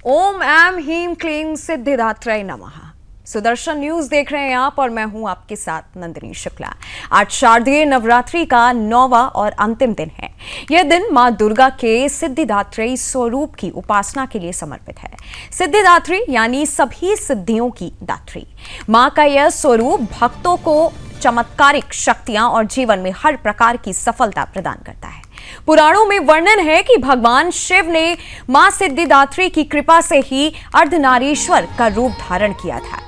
ओम aim ह्रीं क्लीं सिद्धिदात्रे नमः। सुदर्शन न्यूज देख रहे हैं आप और मैं हूं आपके साथ नंदिनी शुक्ला। आज शारदीय नवरात्रि का 9वां और अंतिम दिन है। यह दिन मां दुर्गा के सिद्धिदात्री स्वरूप की उपासना के लिए समर्पित है। सिद्धिदात्री यानी सभी सिद्धियों की दात्री। मां का यह स्वरूप भक्तों को चमत्कारिक शक्तियां और जीवन में हर प्रकार की सफलता प्रदान करता है। पुराणों में वर्णन है कि भगवान शिव ने मां सिद्धिदात्री की कृपा से ही अर्धनारीश्वर का रूप धारण किया था।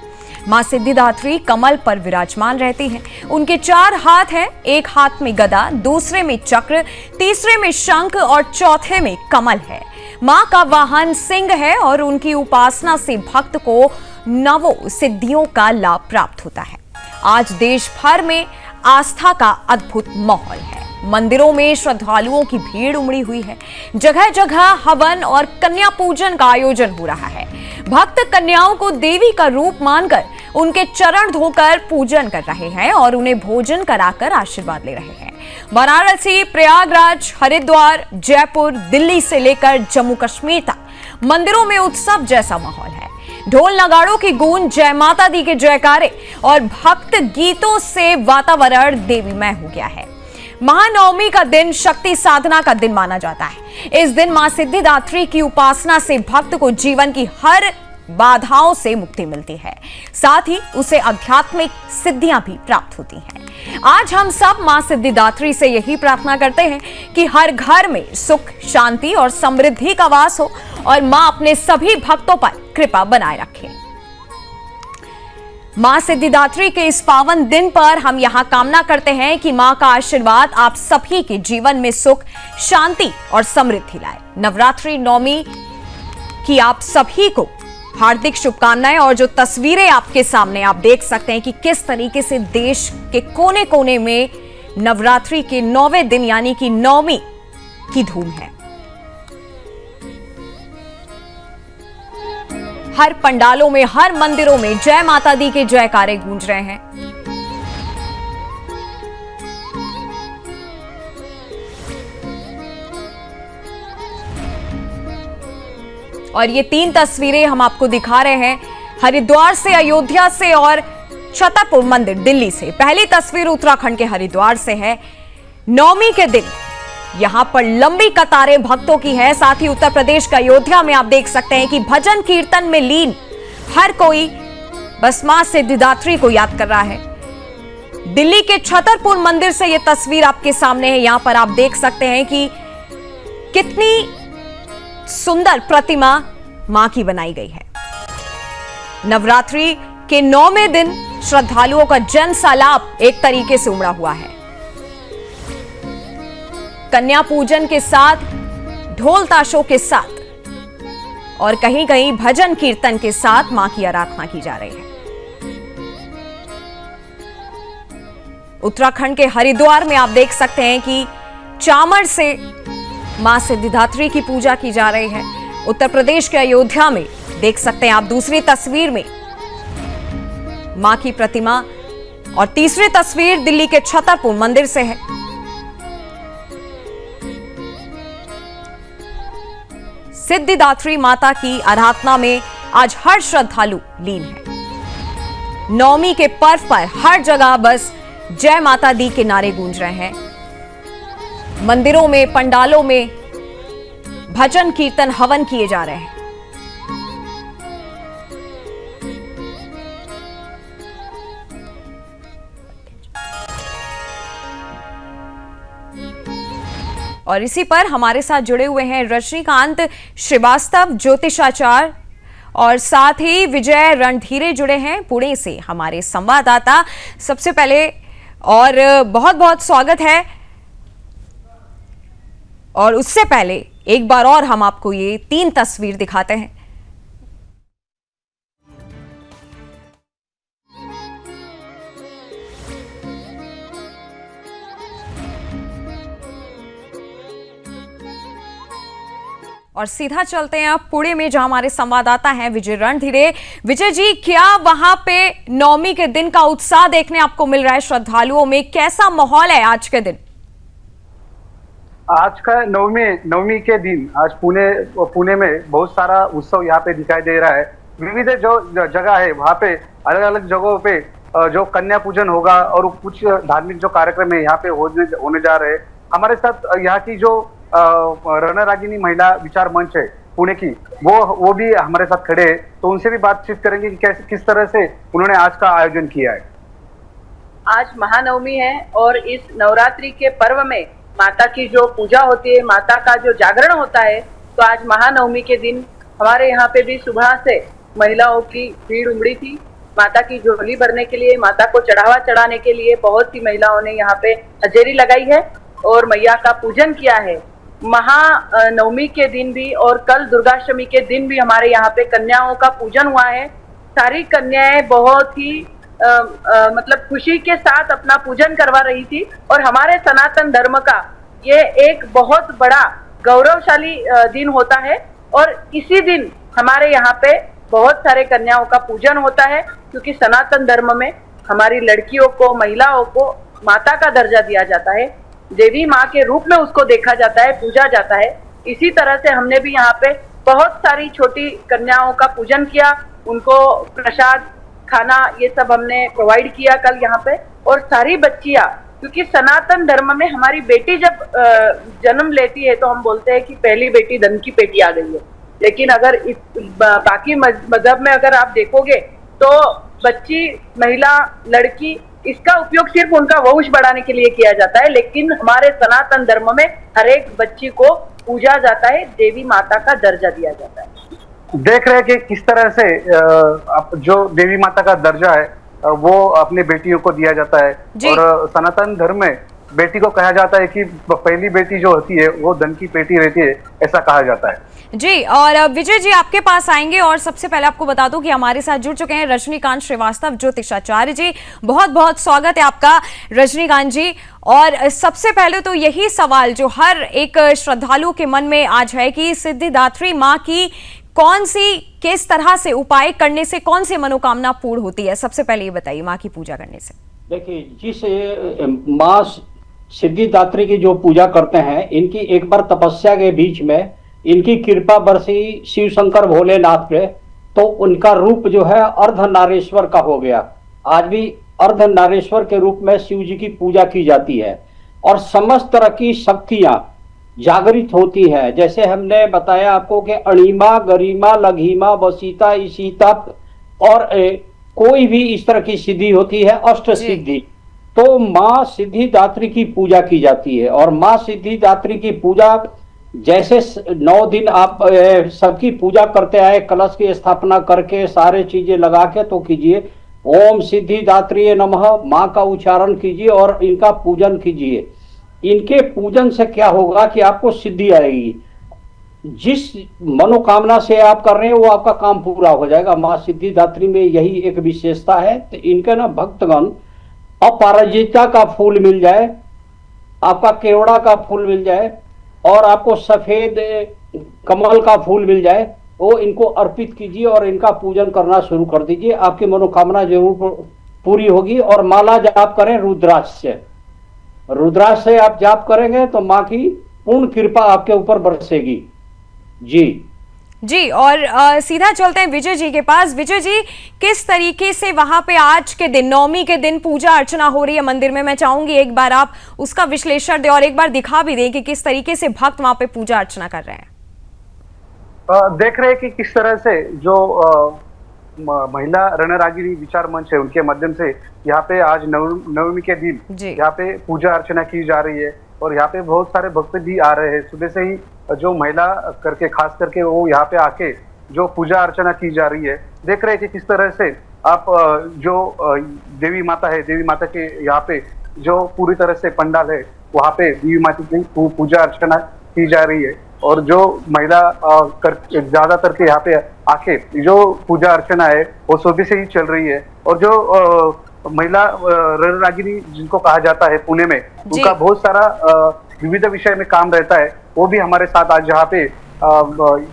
मां सिद्धिदात्री कमल पर विराजमान रहती हैं। उनके 4 हाथ हैं, एक हाथ में गदा, दूसरे में चक्र, तीसरे में शंख और चौथे में कमल है। मां का वाहन सिंह है और उनकी उपासना से भक्त को नवों सिद्धियों का लाभ प्राप्त होता है। आज देश भर में आस्था का अद्भुत माहौल है। मंदिरों में श्रद्धालुओं की भीड़ उमड़ी हुई है। जगह जगह हवन और कन्या पूजन का आयोजन हो रहा है। भक्त कन्याओं को देवी का रूप मानकर उनके चरण धोकर पूजन कर रहे हैं और उन्हें भोजन कराकर आशीर्वाद ले रहे हैं। वाराणसी, प्रयागराज, हरिद्वार, जयपुर, दिल्ली से लेकर जम्मू कश्मीर तक मंदिरों में उत्सव जैसा माहौल है। ढोल नगाड़ों की गूंज, जय माता दी के जयकारे और भक्त गीतों से वातावरण देवीमय हो गया है। महानवमी का दिन शक्ति साधना का दिन माना जाता है। इस दिन मां सिद्धिदात्री की उपासना से भक्त को जीवन की हर बाधाओं से मुक्ति मिलती है, साथ ही उसे आध्यात्मिक सिद्धियां भी प्राप्त होती हैं। आज हम सब मां सिद्धिदात्री से यही प्रार्थना करते हैं कि हर घर में सुख, शांति और समृद्धि का वास हो और मां अपने सभी भक्तों पर कृपा बनाए रखें। मां सिद्धिदात्री के इस पावन दिन पर हम यहां कामना करते हैं कि मां का आशीर्वाद आप सभी के जीवन में सुख, शांति और समृद्धि लाए। नवरात्रि नवमी की आप सभी को हार्दिक शुभकामनाएं। और जो तस्वीरें आपके सामने आप देख सकते हैं कि किस तरीके से देश के कोने कोने में नवरात्रि के 9वें दिन यानी कि नवमी की धूम है। हर पंडालों में, हर मंदिरों में जय माता दी के जयकारे गूंज रहे हैं। और ये 3 तस्वीरें हम आपको दिखा रहे हैं हरिद्वार से, अयोध्या से और छतरपुर मंदिर दिल्ली से। पहली तस्वीर उत्तराखंड के हरिद्वार से है। नवमी के दिन यहां पर लंबी कतारें भक्तों की है। साथ ही उत्तर प्रदेश के अयोध्या में आप देख सकते हैं कि भजन कीर्तन में लीन हर कोई बस मां सिद्धिदात्री को याद कर रहा है। दिल्ली के छतरपुर मंदिर से यह तस्वीर आपके सामने है। यहां पर आप देख सकते हैं कि कितनी सुंदर प्रतिमा मां की बनाई गई है। नवरात्रि के 9वें दिन श्रद्धालुओं का जन सैलाब एक तरीके से उमड़ा हुआ है। कन्या पूजन के साथ, ढोल ताशों के साथ और कहीं कहीं भजन कीर्तन के साथ मां की आराधना की जा रही है। उत्तराखंड के हरिद्वार में आप देख सकते हैं कि चामर से मां सिद्धिदात्री की पूजा की जा रही है। उत्तर प्रदेश के अयोध्या में देख सकते हैं आप दूसरी तस्वीर में मां की प्रतिमा और तीसरी तस्वीर दिल्ली के छतरपुर मंदिर से है। सिद्धिदात्री माता की आराधना में आज हर श्रद्धालु लीन है। नवमी के पर्व पर हर जगह बस जय माता दी के नारे गूंज रहे हैं। मंदिरों में, पंडालों में भजन कीर्तन, हवन किए जा रहे हैं। और इसी पर हमारे साथ जुड़े हुए हैं रजनीकांत श्रीवास्तव, ज्योतिषाचार्य, और साथ ही विजय रणधीरे जुड़े हैं पुणे से हमारे संवाददाता। सबसे पहले और बहुत बहुत स्वागत है। और उससे पहले एक बार और हम आपको ये 3 तस्वीर दिखाते हैं। और सीधा चलते हैं आप पुणे में, जहां हमारे संवाददाता हैं विजय रणधीरे। विजय जी, क्या वहां पे नवमी के दिन का उत्साह देखने आपको मिल रहा है? श्रद्धालुओं में कैसा माहौल है आज के दिन? आज का नवमी के दिन आज पुणे में बहुत सारा उत्सव यहाँ पे दिखाई दे रहा है। विविध जो जगह है वहाँ पे अलग अलग जगहों पे जो कन्या पूजन होगा और कुछ धार्मिक जो कार्यक्रम है यहाँ पे होने जा रहे हैं। हमारे साथ यहाँ की जो रणरागिनी महिला विचार मंच है पुणे की, वो भी हमारे साथ खड़े हैं, तो उनसे भी बातचीत करेंगे कि कैसे किस तरह से उन्होंने आज का आयोजन किया है। आज महानवमी है और इस नवरात्रि के पर्व में माता की जो पूजा होती है, माता का जो जागरण होता है, तो आज महानवमी के दिन हमारे यहाँ पे भी सुबह से महिलाओं की भीड़ उमड़ी थी। माता की झोली भरने के लिए, माता को चढ़ावा चढ़ाने के लिए बहुत सी महिलाओं ने यहाँ पे हाजिरी लगाई है और मैया का पूजन किया है। महानवमी के दिन भी और कल दुर्गाष्टमी के दिन भी हमारे यहाँ पे कन्याओं का पूजन हुआ है। सारी कन्याएं बहुत ही मतलब खुशी के साथ अपना पूजन करवा रही थी और हमारे सनातन धर्म का ये एक बहुत बड़ा गौरवशाली दिन होता है और इसी दिन हमारे यहाँ पे बहुत सारे कन्याओं का पूजन होता है, क्योंकि सनातन धर्म में हमारी लड़कियों को, महिलाओं को माता का दर्जा दिया जाता है, देवी माँ के रूप में उसको देखा जाता है, पूजा जाता है। इसी तरह से हमने भी यहाँ पे बहुत सारी छोटी कन्याओं का पूजन किया, उनको प्रसाद, खाना, ये सब हमने प्रोवाइड किया कल यहाँ पे। और सारी बच्चियां, क्योंकि सनातन धर्म में हमारी बेटी जब जन्म लेती है तो हम बोलते हैं कि पहली बेटी धन की पेटी आ गई है, लेकिन अगर बाकी मजहब में अगर आप देखोगे तो बच्ची, महिला, लड़की, इसका उपयोग सिर्फ उनका वंश बढ़ाने के लिए किया जाता है, लेकिन हमारे सनातन धर्म में हर एक बच्ची को पूजा जाता है, देवी माता का दर्जा दिया जाता है। देख रहे हैं कि किस तरह से जो देवी माता का दर्जा है वो अपने बेटियों को दिया जाता है और सनातन धर्म में बेटी को कहा जाता है कि पहली बेटी जो होती है वो धन की पेटी रहती है, ऐसा कहा जाता है। जी, और विजय जी आपके पास आएंगे और सबसे पहले आपको बता दूं कि हमारे साथ जुड़ चुके हैं रजनीकांत श्रीवास्तव, ज्योतिषाचार्य जी। बहुत बहुत स्वागत है आपका रजनीकांत जी। और सबसे पहले तो यही सवाल जो हर एक श्रद्धालु के मन में आज है कि सिद्धिदात्री माँ की कौन सी, किस तरह से उपाय करने से कौन सी मनोकामना पूर्ण होती है? सबसे पहले ये बताइए माँ की पूजा करने से। देखिए, जिस माँ सिद्धिदात्री की जो पूजा करते हैं, इनकी एक बार तपस्या के बीच में इनकी कृपा बरसी शिव शंकर भोलेनाथ पे, तो उनका रूप जो है अर्धनारेश्वर का हो गया। आज भी अर्धनारेश्वर के रूप में शिव जी की पूजा की जाती है और समस्त तरह की शक्तियां जागृत होती है। जैसे हमने बताया आपको कि अणिमा, गरिमा, लघिमा, वसीता, इसीता और कोई भी इस तरह की सिद्धि होती है, अष्ट सिद्धि, तो माँ सिद्धिदात्री की पूजा की जाती है। और माँ सिद्धिदात्री की पूजा जैसे 9 दिन आप सबकी पूजा करते आए, कलश की स्थापना करके सारे चीजें लगा के तो कीजिए, ओम सिद्धिदात्री नमः माँ का उच्चारण कीजिए और इनका पूजन कीजिए। इनके पूजन से क्या होगा कि आपको सिद्धि आएगी, जिस मनोकामना से आप कर रहे हैं वो आपका काम पूरा हो जाएगा। माँ सिद्धिदात्री में यही एक विशेषता है। तो इनके ना भक्तगण अपराजिता का फूल मिल जाए, आपका केवड़ा का फूल मिल जाए और आपको सफेद कमल का फूल मिल जाए, वो इनको अर्पित कीजिए और इनका पूजन करना शुरू कर दीजिए, आपकी मनोकामना जरूर पूरी होगी। और माला जाप करें रुद्राक्ष से, रुद्राक्ष से आप जाप करेंगे तो माँ की पूर्ण कृपा आपके ऊपर बरसेगी। जी, और सीधा चलते हैं विजय जी के पास। विजय जी, किस तरीके से वहां पे आज के दिन, नवमी के दिन पूजा अर्चना हो रही है मंदिर में? मैं चाहूंगी एक बार आप उसका विश्लेषण दें और एक बार दिखा भी दें कि किस तरीके से भक्त वहां पे पूजा अर्चना कर रहे हैं। देख रहे हैं कि किस तरह से जो महिला रणरागिनी विचार मंच है उनके माध्यम से यहाँ पे आज नवमी के दिन यहाँ पे पूजा अर्चना की जा रही है और यहाँ पे बहुत सारे भक्त भी आ रहे हैं। सुबह से ही जो महिला करके, खास करके वो यहाँ पे आके जो पूजा अर्चना की जा रही है। देख रहे हैं कि किस तरह से आप जो देवी माता है, देवी माता के यहाँ पे जो पूरी तरह से पंडाल है वहाँ पे देवी माता की पूजा अर्चना की जा रही है और जो महिला ज्यादातर के यहाँ पे आके जो पूजा अर्चना है वो सुबह से ही चल रही है। और जो महिला रणरागिनी जिनको कहा जाता है पुणे में, उनका बहुत सारा विविध विषय में काम रहता है, वो भी हमारे साथ आज यहाँ पे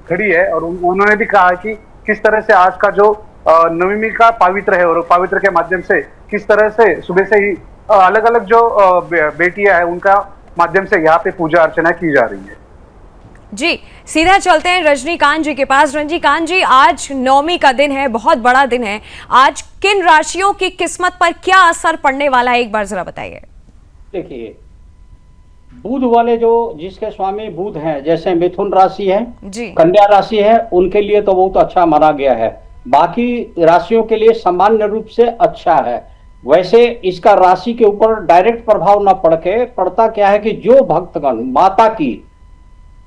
खड़ी है और उन्होंने भी कहा कि किस तरह से आज का जो नवमी का पवित्र है और पवित्र के माध्यम से किस तरह से सुबह से ही अलग अलग जो बेटियां है उनका माध्यम से यहाँ पे पूजा अर्चना की जा रही है। जी, सीधा चलते हैं रजनीकांत जी के पास। रजनीकांत जी, आज नवमी का दिन है, बहुत बड़ा दिन है। आज किन राशियों की किस्मत पर क्या असर पड़ने वाला है, एक बार जरा बताइए। देखिए, बुध वाले जो जिसके स्वामी बुध हैं, जैसे मिथुन राशि है जी, कन्या राशि है, उनके लिए तो बहुत अच्छा माना गया है। बाकी राशियों के लिए सामान्य रूप से अच्छा है। वैसे इसका राशि के ऊपर डायरेक्ट प्रभाव न पड़ता क्या है कि जो भक्तगण माता की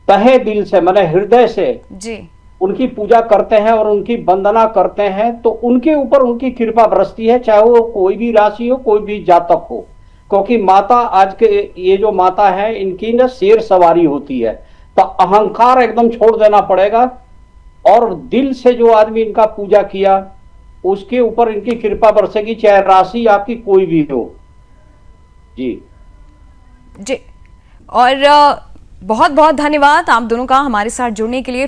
तहे दिल से माने हृदय से जी, उनकी पूजा करते हैं और उनकी वंदना करते हैं, तो उनके ऊपर उनकी कृपा बरसती है, चाहे वो कोई भी राशि हो, कोई भी जातक हो। क्योंकि माता आज के ये जो माता है, इनकी ना शेर सवारी होती है, तो अहंकार एकदम छोड़ देना पड़ेगा और दिल से जो आदमी इनका पूजा किया उसके ऊपर इनकी कृपा बरसेगी, चाहे राशि आपकी कोई भी हो। जी जी, और बहुत बहुत धन्यवाद आप दोनों का हमारे साथ जुड़ने के लिए।